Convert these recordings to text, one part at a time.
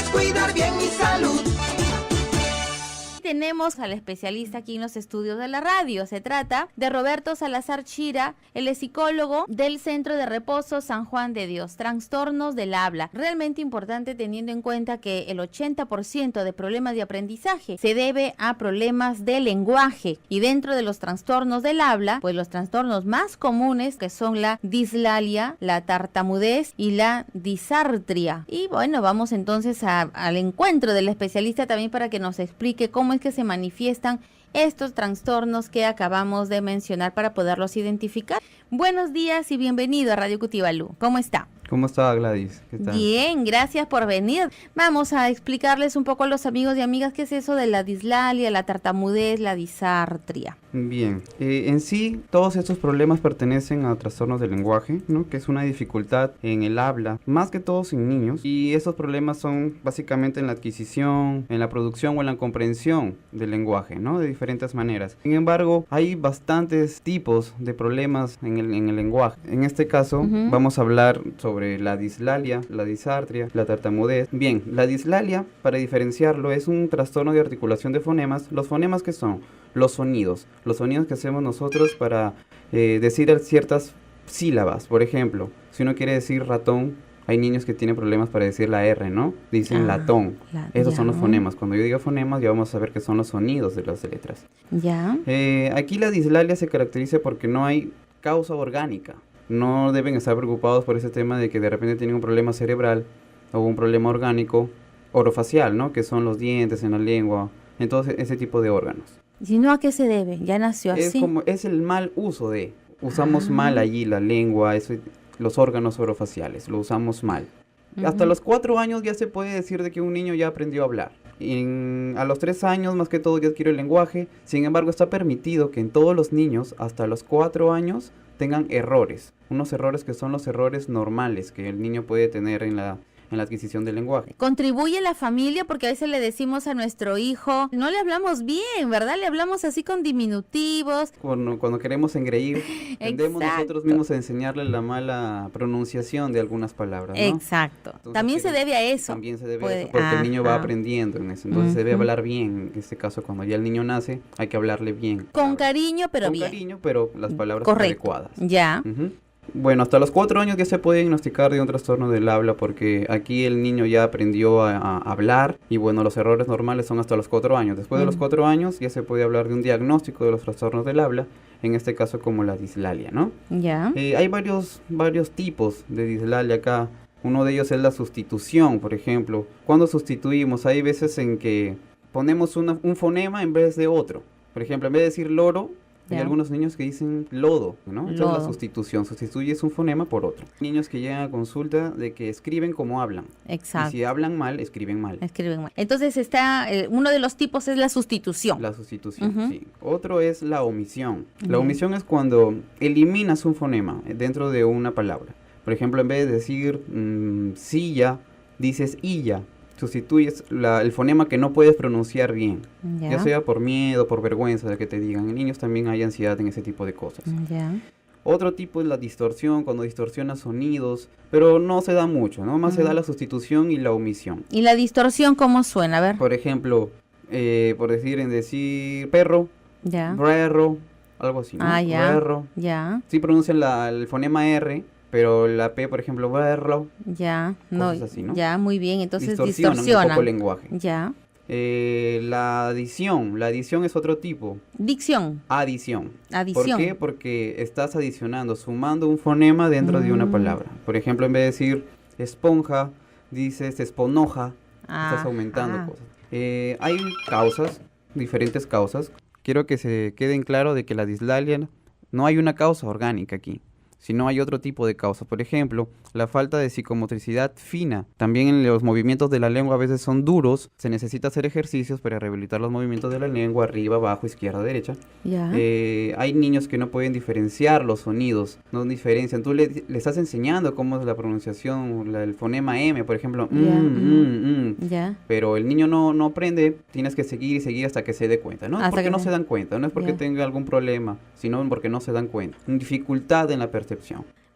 es cuidar bien mi salud. Tenemos al especialista aquí en los estudios de la radio. Se trata de Roberto Salazar Chira, él es psicólogo del Centro de Reposo San Juan de Dios. Trastornos del habla. Realmente importante teniendo en cuenta que el 80% de problemas de aprendizaje se debe a problemas de lenguaje. Y dentro de los trastornos del habla, pues los trastornos más comunes que son la dislalia, la tartamudez y la disartria. Y bueno, vamos entonces al encuentro del especialista también para que nos explique cómo es que se manifiestan estos trastornos que acabamos de mencionar para poderlos identificar. Buenos días y bienvenido a Radio Cutibalú. ¿Cómo está? ¿Cómo está, Gladys? ¿Qué tal? Bien, gracias por venir. Vamos a explicarles un poco a los amigos y amigas qué es eso de la dislalia, la tartamudez, la disartria. Bien, en sí todos estos problemas pertenecen a trastornos del lenguaje, ¿no? Que es una dificultad en el habla, más que todos en niños, y esos problemas son básicamente en la adquisición, en la producción o en la comprensión del lenguaje, ¿no? De diferentes maneras. Sin embargo, hay bastantes tipos de problemas en el lenguaje. En este caso, vamos a hablar sobre la dislalia, la disartria, la tartamudez. Bien, la dislalia, para diferenciarlo, es un trastorno de articulación de fonemas. ¿Los fonemas qué son? Los sonidos que hacemos nosotros para decir ciertas sílabas. Por ejemplo, si uno quiere decir ratón, hay niños que tienen problemas para decir la R, ¿no? Dicen latón. Esos son los fonemas. Cuando yo diga fonemas, ya vamos a ver que son los sonidos de las letras. Ya. Aquí la dislalia se caracteriza porque no hay causa orgánica. No deben estar preocupados por ese tema de que de repente tienen un problema cerebral o un problema orgánico orofacial, ¿no? Que son los dientes en la lengua, entonces ese tipo de órganos. ¿Y no a qué se debe? ¿Ya nació así? Es el mal uso de, usamos mal allí la lengua, los órganos orofaciales, lo usamos mal. Hasta los 4 años ya se puede decir de que un niño ya aprendió a hablar. A los 3 años más que todo ya adquiere el lenguaje. Sin embargo, está permitido que en todos los niños hasta los 4 años tengan errores. Unos errores que son los errores normales que el niño puede tener en la adquisición del lenguaje. Contribuye la familia porque a veces le decimos a nuestro hijo, no le hablamos bien, ¿verdad? Le hablamos así con diminutivos. Cuando queremos engreír, tendemos nosotros mismos a enseñarle la mala pronunciación de algunas palabras, ¿no? Exacto. Entonces, también se debe a eso. También se debe a eso, porque el niño va aprendiendo en eso. Entonces se debe hablar bien. En este caso, cuando ya el niño nace, hay que hablarle bien. Con cariño, pero bien. Con cariño, pero las palabras adecuadas. Ya. Bueno, hasta los 4 años ya se puede diagnosticar de un trastorno del habla porque aquí el niño ya aprendió a hablar y bueno, los errores normales son hasta los 4 años. Después de los 4 años ya se puede hablar de un diagnóstico de los trastornos del habla, en este caso como la dislalia, ¿no? Ya. Hay varios tipos de dislalia acá. Uno de ellos es la sustitución, por ejemplo. Cuando sustituimos, hay veces en que ponemos un fonema en vez de otro. Por ejemplo, en vez de decir loro, hay algunos niños que dicen lodo, ¿no? Esa es la sustitución. Sustituyes un fonema por otro. Niños que llegan a consulta de que escriben como hablan. Exacto. Y si hablan mal, escriben mal. Entonces uno de los tipos es la sustitución. La sustitución, sí. Otro es la omisión. La omisión es cuando eliminas un fonema dentro de una palabra. Por ejemplo, en vez de decir silla, dices illa. Sustituyes el fonema que no puedes pronunciar bien, ya sea por miedo, por vergüenza de que te digan. En niños también hay ansiedad en ese tipo de cosas. Otro tipo es la distorsión, cuando distorsionas sonidos, pero no se da mucho, ¿no? Más se da la sustitución y la omisión. ¿Y la distorsión cómo suena? A ver. Por ejemplo, por decir perro, perro, algo así, ¿no? Perro. Sí pronuncian el fonema R, pero la P, por ejemplo, verlo. Cosas así, ¿no? Ya, muy bien. Entonces distorsionan un poco el lenguaje. Ya. La adición es otro tipo. Dicción. Adición. ¿Por qué? Porque estás adicionando, sumando un fonema dentro de una palabra. Por ejemplo, en vez de decir esponja, dices esponoja. Estás aumentando cosas. Hay diferentes causas. Quiero que se queden claro de que la dislalia no hay una causa orgánica aquí, sino hay otro tipo de causas. Por ejemplo, la falta de psicomotricidad fina. También en los movimientos de la lengua a veces son duros. Se necesita hacer ejercicios para rehabilitar los movimientos de la lengua, arriba, abajo, izquierda, derecha. Hay niños que no pueden diferenciar los sonidos, no diferencian. Tú le estás enseñando cómo es la pronunciación, el fonema M, por ejemplo. Pero el niño no aprende, tienes que seguir y seguir hasta que se dé cuenta. No es porque no se dan cuenta, no es porque tenga algún problema, sino porque no se dan cuenta. Dificultad en la percepción.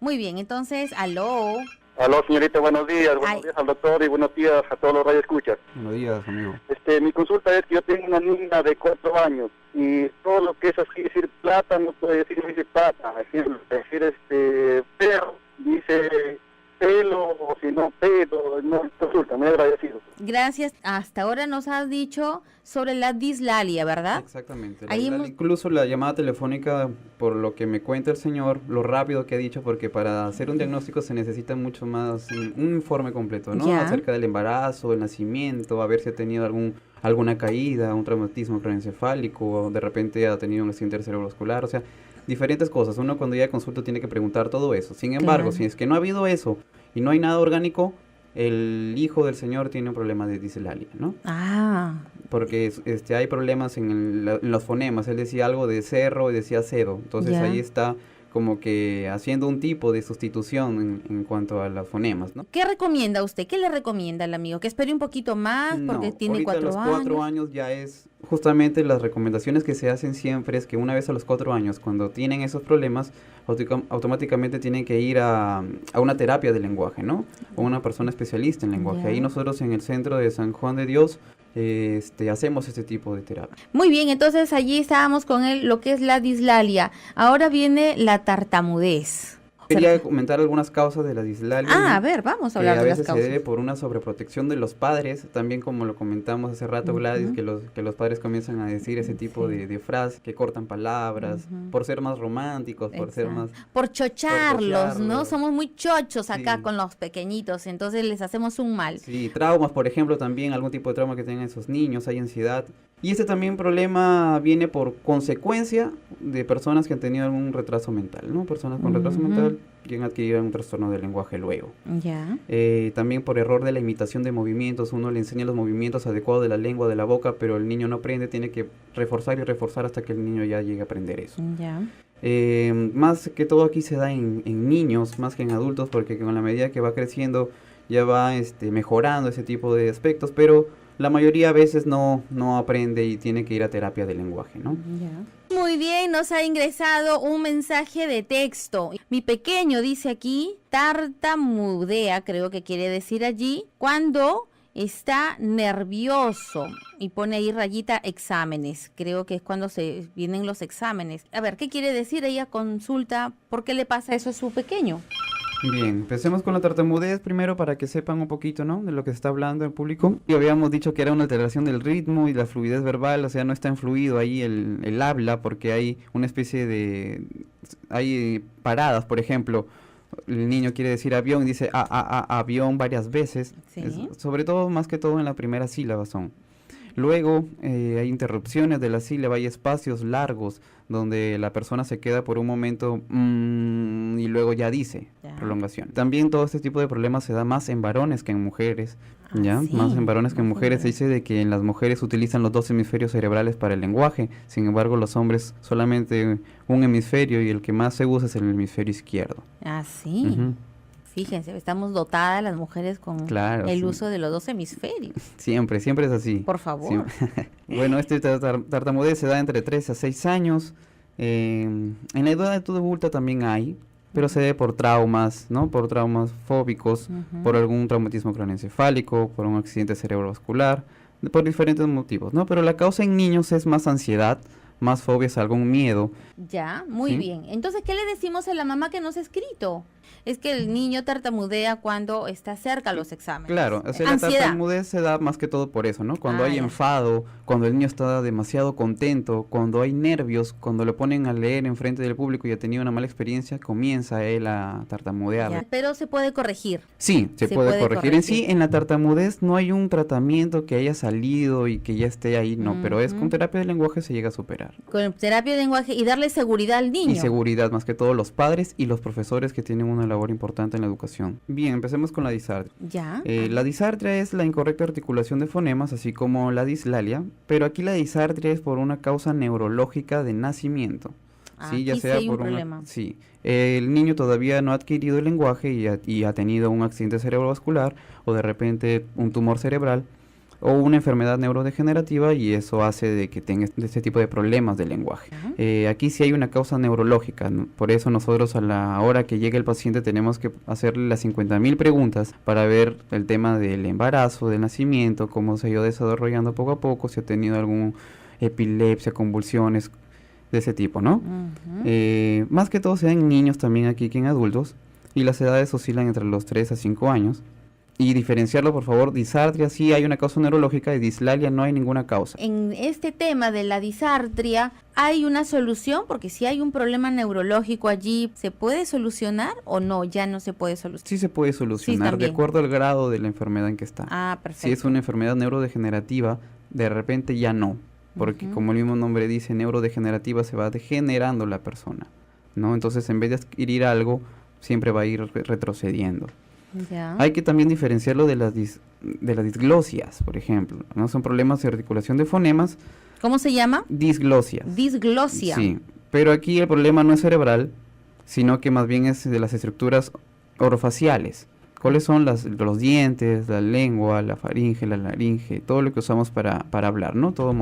Muy bien, entonces, aló. Aló, señorita, buenos días. Buenos días al doctor y buenos días a todos los radioescuchas. Buenos días, amigo. Mi consulta es que yo tengo una niña de 4 años y todo lo que es así, decir plata, no puede decir, dice plata. Decir perro, dice pelo, o si no pelo, no consulta, me he agradecido. Gracias. Hasta ahora nos has dicho sobre la dislalia, ¿verdad? Exactamente. Incluso la llamada telefónica, por lo que me cuenta el señor, lo rápido que ha dicho, porque para hacer un diagnóstico se necesita mucho más, un informe completo, ¿no? Ya. Acerca del embarazo, el nacimiento, a ver si ha tenido alguna caída, un traumatismo craneoencefálico, o de repente ha tenido un accidente cerebrovascular, o sea, diferentes cosas. Uno cuando llega a consulta tiene que preguntar todo eso. Sin embargo, Claro. si es que no ha habido eso y no hay nada orgánico, el hijo del señor tiene un problema de dislalia, ¿no? Ah, Porque hay problemas en los fonemas. Él decía algo de cerro y decía cedo. Entonces Ya. ahí está como que haciendo un tipo de sustitución en cuanto a los fonemas, ¿no? ¿qué recomienda usted? ¿Qué le recomienda al amigo? ¿Que espere un poquito más porque No, tiene ahorita 4 a los años? 4 años ya es justamente las recomendaciones que se hacen siempre es que una vez a los 4 años, cuando tienen esos problemas, automáticamente tienen que ir a una terapia de lenguaje, ¿no? O una persona especialista en lenguaje. Ya. Ahí nosotros en el centro de San Juan de Dios hacemos este tipo de terapia. Muy bien, entonces allí estábamos con lo que es la dislalia. Ahora viene la tartamudez. Quería comentar algunas causas de la dislalia. Ah, ¿no? a ver, vamos a Que hablar a de las veces se causas. debe por una sobreprotección de los padres, también como lo comentamos hace rato, Gladys, Ujú. que los padres comienzan a decir ese tipo Sí. de frases, que cortan palabras, Ujú. por ser más románticos, por ser Exacto. más... Por chocharlos, ¿no? chocharlos. Somos muy chochos acá Sí. con los pequeñitos, entonces les hacemos un mal. Sí, traumas, por ejemplo, también algún tipo de trauma que tengan esos niños, hay ansiedad. Y este también problema viene por consecuencia de personas que han tenido algún retraso mental, ¿no? Personas con retraso Ujú. mental que han adquirido un trastorno del lenguaje luego. Ya. También por error de la imitación de movimientos, uno le enseña los movimientos adecuados de la lengua, de la boca, pero el niño no aprende, tiene que reforzar y reforzar hasta que el niño ya llegue a aprender eso. Ya. Más que todo aquí se da en niños, más que en adultos, porque con la medida que va creciendo ya va mejorando ese tipo de aspectos, pero la mayoría a veces no aprende y tiene que ir a terapia de lenguaje, ¿no? Ya. Muy bien, nos ha ingresado un mensaje de texto. Mi pequeño dice aquí, tartamudea, creo que quiere decir allí, cuando está nervioso. Y pone ahí rayita exámenes. Creo que es cuando se vienen los exámenes. A ver, ¿qué quiere decir? Ella consulta por qué le pasa eso a su pequeño. Bien, empecemos con la tartamudez primero para que sepan un poquito, ¿no? De lo que se está hablando en público. Y habíamos dicho que era una alteración del ritmo y la fluidez verbal, o sea, no está en fluido ahí el habla porque hay una especie de... hay paradas, por ejemplo, el niño quiere decir avión y dice avión varias veces, Sí. sobre todo, más que todo en la primera sílaba son. Luego hay interrupciones de la sílaba, hay espacios largos donde la persona se queda por un momento y luego ya dice Ya. prolongación. También todo este tipo de problemas se da más en varones que en mujeres, Ah, ¿ya? sí, Más en varones que en más en mujeres. Se dice de que en las mujeres utilizan los 2 hemisferios cerebrales para el lenguaje, sin embargo los hombres solamente un hemisferio y el que más se usa es el hemisferio izquierdo. Ah, sí. Ujú. Fíjense, estamos dotadas las mujeres con Claro, el sí. uso de los 2 hemisferios. Siempre es así. Por favor. Bueno, tartamudez se da entre 3 a 6 años. En la edad adulta también hay, pero se debe por traumas, ¿no? Por traumas fóbicos, Ujú. por algún traumatismo craneoencefálico, por un accidente cerebrovascular, por diferentes motivos, ¿no? Pero la causa en niños es más ansiedad, más fobias, algún miedo. Ya, muy Sí. bien. Entonces, ¿qué le decimos a la mamá que nos ha escrito? Es que el niño tartamudea cuando está cerca a los exámenes. Claro, o sea, la Ansiedad. tartamudez se da más que todo por eso, ¿no? Cuando hay ya. enfado, cuando el niño está demasiado contento, cuando hay nervios, cuando le ponen a leer en frente del público y ha tenido una mala experiencia, comienza él a tartamudear. Ya, pero se puede corregir. Sí, se puede corregir. corregir. En sí, en la tartamudez no hay un tratamiento que haya salido y que ya esté ahí, no, pero es Ujú. con terapia de lenguaje se llega a superar. Con terapia de lenguaje y darle seguridad al niño. Y seguridad, más que todo los padres y los profesores que tienen una labor importante en la educación. Bien, empecemos con la disartria. Ya. La disartria es la incorrecta articulación de fonemas, así como la dislalia, pero aquí la disartria es por una causa neurológica de nacimiento. Sí, ya Aquí sea sí hay un por problema. sí, el niño todavía no ha adquirido el lenguaje y ha tenido un accidente cerebrovascular o de repente un tumor cerebral. o una enfermedad neurodegenerativa, y eso hace de que tenga este tipo de problemas del lenguaje. Aquí sí hay una causa neurológica, ¿no? Por eso nosotros a la hora que llegue el paciente tenemos que hacerle las 50.000 preguntas para ver el tema del embarazo, del nacimiento, cómo se ha ido desarrollando poco a poco, si ha tenido algún epilepsia, convulsiones de ese tipo, ¿no? Más que todo se da en niños también aquí que en adultos, y las edades oscilan entre los 3 a 5 años. Y diferenciarlo, por favor. Disartria sí hay una causa neurológica, y dislalia no hay ninguna causa. En este tema de la disartria, ¿hay una solución? Porque si hay un problema neurológico allí, ¿se puede solucionar o no? Ya no se puede solucionar. Sí se puede solucionar, de acuerdo al grado de la enfermedad en que está. Ah, perfecto. Si es una enfermedad neurodegenerativa, de repente ya no. Porque como el mismo nombre dice, neurodegenerativa, se va degenerando la persona, ¿no? Entonces, en vez de adquirir algo, siempre va a ir retrocediendo. Ya. Hay que también diferenciarlo de las disglosias, por ejemplo, ¿no? Son problemas de articulación de fonemas. ¿Cómo se llama? Disglosias. Disglosia. Sí, pero aquí el problema no es cerebral, sino que más bien es de las estructuras orofaciales. ¿Cuáles son los dientes, la lengua, la faringe, la laringe, todo lo que usamos para hablar, ¿no? Todo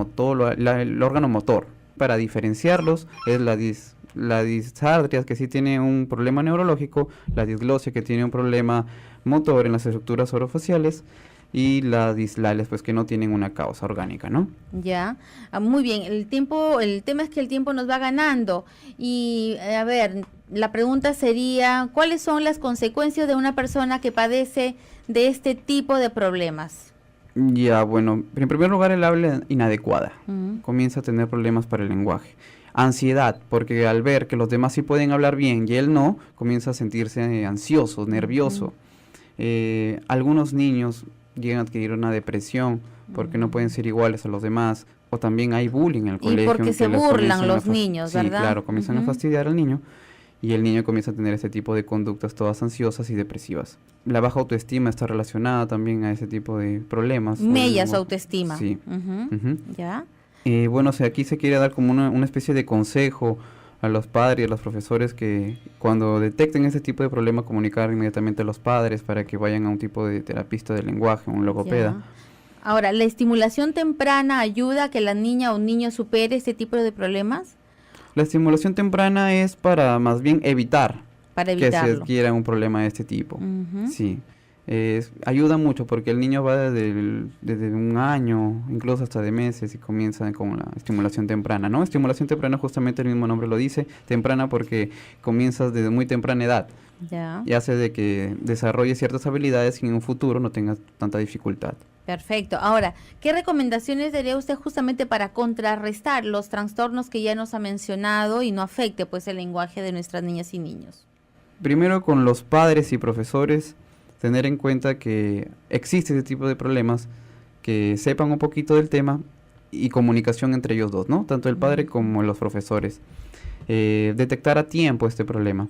el órgano motor. Para diferenciarlos es la disartria, que sí tiene un problema neurológico, la disglosia, que tiene un problema motor en las estructuras orofaciales, y las dislalias, pues que no tienen una causa orgánica, ¿no? Ya, muy bien. El tema es que el tiempo nos va ganando, y a ver, la pregunta sería, ¿cuáles son las consecuencias de una persona que padece de este tipo de problemas? Ya, bueno, en primer lugar, el habla inadecuada. Comienza a tener problemas para el lenguaje. Ansiedad, porque al ver que los demás sí pueden hablar bien y él no, comienza a sentirse ansioso, nervioso. Algunos niños llegan a adquirir una depresión porque no pueden ser iguales a los demás, o también hay bullying en el colegio. Y porque se burlan los niños, ¿verdad? Sí, claro, comienzan a fastidiar al niño, y el niño comienza a tener ese tipo de conductas todas ansiosas y depresivas. La baja autoestima está relacionada también a ese tipo de problemas. Mellas autoestima. Sí. ¿Ya? Bueno, aquí se quiere dar como una especie de consejo a los padres y a los profesores, que cuando detecten ese tipo de problema, comunicar inmediatamente a los padres para que vayan a un tipo de terapista del lenguaje, un logopeda. Ya. Ahora, ¿la estimulación temprana ayuda a que la niña o niño supere este tipo de problemas? La estimulación temprana es para más bien evitar que se adquiera un problema de este tipo. Sí. Ayuda mucho porque el niño va desde un año, incluso hasta de meses, y comienza con la estimulación temprana, ¿no? Estimulación temprana, justamente el mismo nombre lo dice, temprana, porque comienzas desde muy temprana edad. Ya. Y hace de que desarrolle ciertas habilidades y en un futuro no tenga tanta dificultad. Perfecto. Ahora, ¿qué recomendaciones daría usted justamente para contrarrestar los trastornos que ya nos ha mencionado y no afecte pues el lenguaje de nuestras niñas y niños? Primero, con los padres y profesores, tener en cuenta que existe ese tipo de problemas, que sepan un poquito del tema, y comunicación entre ellos dos, ¿no? Tanto el padre como los profesores. Detectar a tiempo este problema.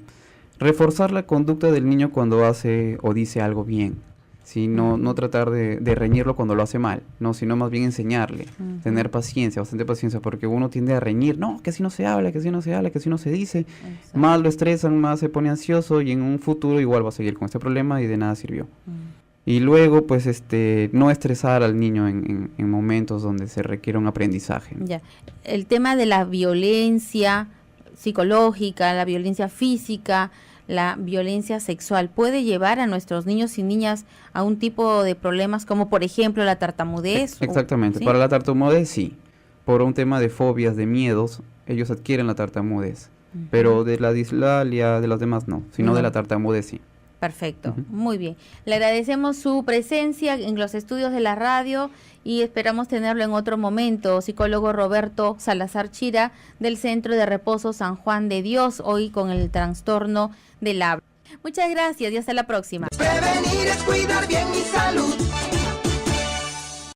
Reforzar la conducta del niño cuando hace o dice algo bien. ¿Sí? No tratar de reñirlo cuando lo hace mal, no, sino más bien enseñarle, tener paciencia, bastante paciencia, porque uno tiende a reñir, no, que así no se habla, que así no se habla, que así no se dice. Exacto. Más lo estresan, más se pone ansioso, y en un futuro igual va a seguir con este problema y de nada sirvió. Y luego, pues, no estresar al niño en momentos donde se requiere un aprendizaje. Ya. El tema de la violencia psicológica, la violencia física, la violencia sexual, ¿puede llevar a nuestros niños y niñas a un tipo de problemas como, por ejemplo, la tartamudez? Exactamente. ¿Sí? Para la tartamudez, sí. Por un tema de fobias, de miedos, ellos adquieren la tartamudez. Pero de la dislalia, de los demás no, sino de la tartamudez, sí. Perfecto, muy bien. Le agradecemos su presencia en los estudios de la radio y esperamos tenerlo en otro momento. Psicólogo Roberto Salazar Chira, del Centro de Reposo San Juan de Dios, hoy con el trastorno del habla. Muchas gracias y hasta la próxima. Prevenir es cuidar bien mi salud.